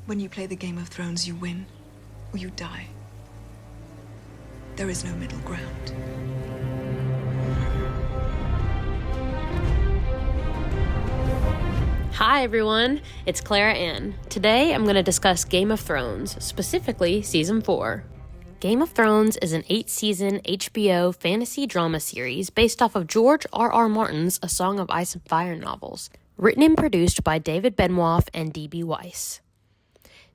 When you play the Game of Thrones, you win or you die. There is no middle ground. Hi everyone, it's Clara Ann. Today I'm going to discuss Game of Thrones, specifically Season 4. Game of Thrones is an 8-season HBO fantasy drama series based off of George R.R. Martin's A Song of Ice and Fire novels, written and produced by David Benioff and D.B. Weiss.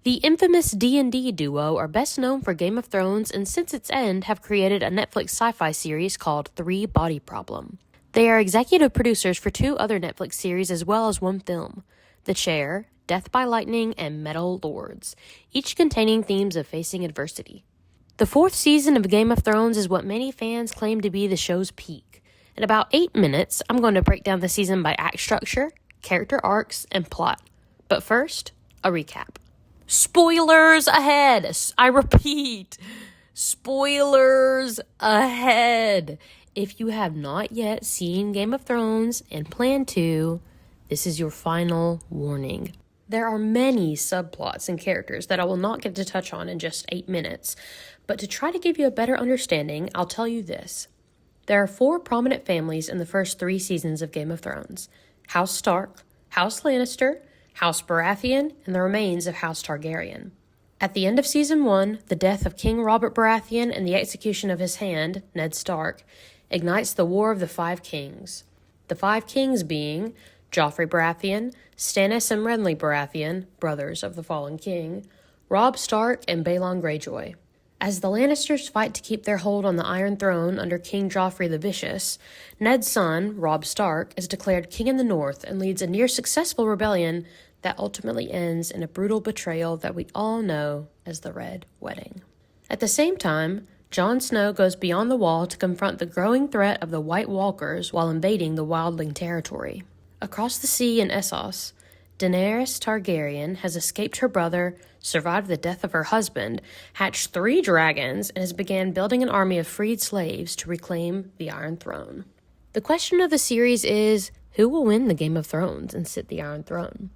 The infamous D&D duo are best known for Game of Thrones and since its end have created a Netflix sci-fi series called Three Body Problem. They are executive producers for 2 other Netflix series as well as 1 film, The Chair, Death by Lightning, and Metal Lords, each containing themes of facing adversity. The 4th season of Game of Thrones is what many fans claim to be the show's peak. In about 8 minutes, I'm going to break down the season by act structure, character arcs, and plot. But first, a recap. Spoilers ahead! I repeat, spoilers ahead! If you have not yet seen Game of Thrones and plan to, this is your final warning. There are many subplots and characters that I will not get to touch on in just 8 minutes, but to try to give you a better understanding, I'll tell you this. There are 4 prominent families in the first 3 seasons of Game of Thrones: House Stark, House Lannister, House Baratheon, and the remains of House Targaryen. At the end of Season 1, the death of King Robert Baratheon and the execution of his hand, Ned Stark, ignites the War of the 5 Kings. The 5 Kings being Joffrey Baratheon, Stannis and Renly Baratheon, brothers of the fallen king, Robb Stark, and Balon Greyjoy. As the Lannisters fight to keep their hold on the Iron Throne under King Joffrey the Vicious, Ned's son, Robb Stark, is declared king in the North and leads a near-successful rebellion that ultimately ends in a brutal betrayal that we all know as the Red Wedding. At the same time, Jon Snow goes beyond the wall to confront the growing threat of the White Walkers while invading the Wildling territory. Across the sea in Essos, Daenerys Targaryen has escaped her brother, survived the death of her husband, hatched 3 dragons, and has began building an army of freed slaves to reclaim the Iron Throne. The question of the series is, who will win the Game of Thrones and sit the Iron Throne?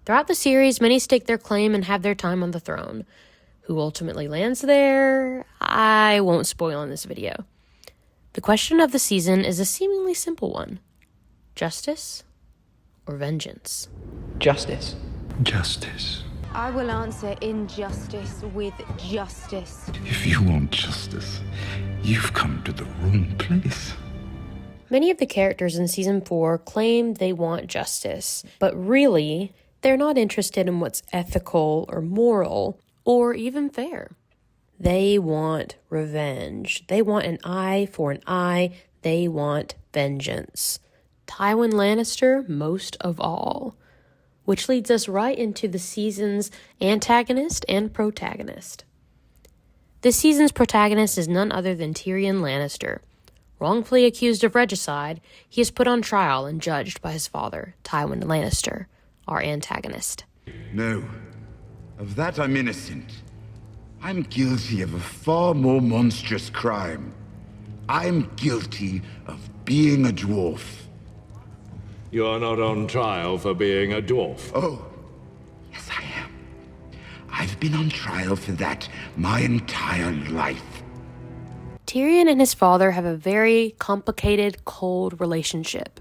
Throughout the series, many stake their claim and have their time on the throne. Who ultimately lands there, I won't spoil in this video. The question of the season is a seemingly simple one. Justice or vengeance? Justice. Justice. I will answer injustice with justice. If you want justice, you've come to the wrong place. Many of the characters in Season 4 claim they want justice, but really, they're not interested in what's ethical or moral or even fair. They want revenge. They want an eye for an eye. They want vengeance. Tywin Lannister most of all. Which leads us right into the season's antagonist and protagonist. This season's protagonist is none other than Tyrion Lannister. Wrongfully accused of regicide, he is put on trial and judged by his father, Tywin Lannister, our antagonist. No. Of that I'm innocent. I'm guilty of a far more monstrous crime. I'm guilty of being a dwarf. You're not on trial for being a dwarf. Oh, yes I am. I've been on trial for that my entire life. Tyrion and his father have a very complicated, cold relationship.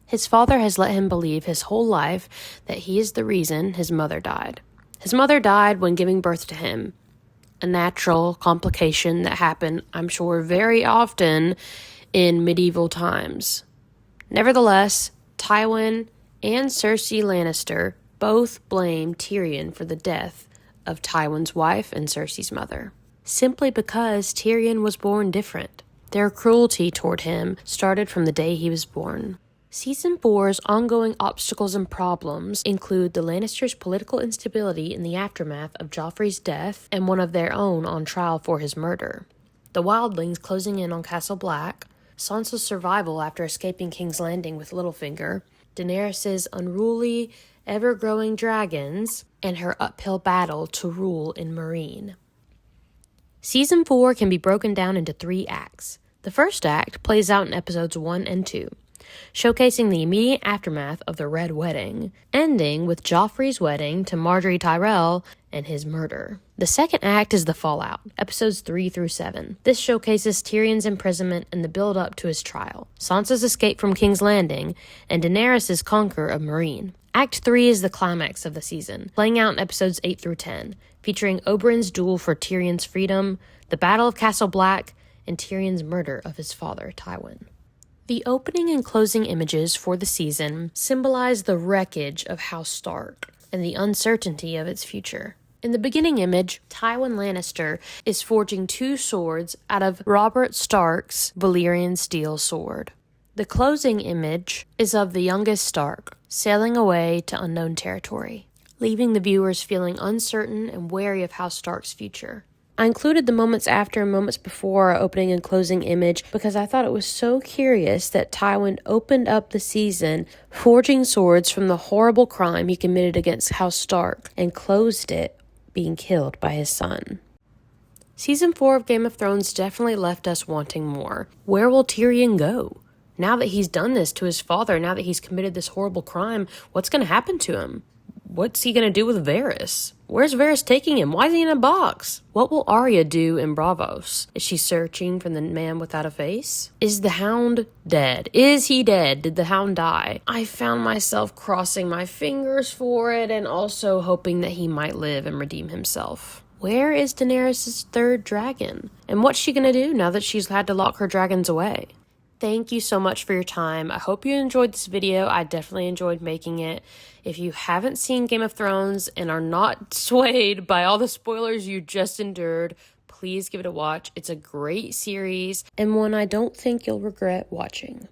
His father has let him believe his whole life that he is the reason his mother died. His mother died when giving birth to him, a natural complication that happened, I'm sure, very often in medieval times. Nevertheless, Tywin and Cersei Lannister both blame Tyrion for the death of Tywin's wife and Cersei's mother, simply because Tyrion was born different. Their cruelty toward him started from the day he was born. Season 4's ongoing obstacles and problems include the Lannisters' political instability in the aftermath of Joffrey's death and one of their own on trial for his murder, the Wildlings closing in on Castle Black, Sansa's survival after escaping King's Landing with Littlefinger, Daenerys' unruly, ever-growing dragons, and her uphill battle to rule in Meereen. Season 4 can be broken down into 3 acts. The first act plays out in episodes 1 and 2, showcasing the immediate aftermath of the Red Wedding, ending with Joffrey's wedding to Margaery Tyrell and his murder. The second act is the fallout, episodes 3 through 7. This showcases Tyrion's imprisonment and the build-up to his trial, Sansa's escape from King's Landing, and Daenerys' conquer of Meereen. Act 3 is the climax of the season, playing out in episodes 8 through 10, featuring Oberyn's duel for Tyrion's freedom, the Battle of Castle Black, and Tyrion's murder of his father, Tywin. The opening and closing images for the season symbolize the wreckage of House Stark and the uncertainty of its future. In the beginning image, Tywin Lannister is forging 2 swords out of Robert Stark's Valyrian steel sword. The closing image is of the youngest Stark, sailing away to unknown territory, leaving the viewers feeling uncertain and wary of House Stark's future. I included the moments after and moments before our opening and closing image because I thought it was so curious that Tywin opened up the season forging swords from the horrible crime he committed against House Stark and closed it being killed by his son. Season 4 of Game of Thrones definitely left us wanting more. Where will Tyrion go? Now that he's done this to his father, now that he's committed this horrible crime, what's going to happen to him? What's he going to do with Varys? Where's Varys taking him? Why is he in a box? What will Arya do in Braavos? Is she searching for the man without a face? Is the Hound dead? Is he dead? Did the Hound die? I found myself crossing my fingers for it and also hoping that he might live and redeem himself. Where is Daenerys' third dragon? And what's she going to do now that she's had to lock her dragons away? Thank you so much for your time. I hope you enjoyed this video. I definitely enjoyed making it. If you haven't seen Game of Thrones and are not swayed by all the spoilers you just endured, please give it a watch. It's a great series and one I don't think you'll regret watching.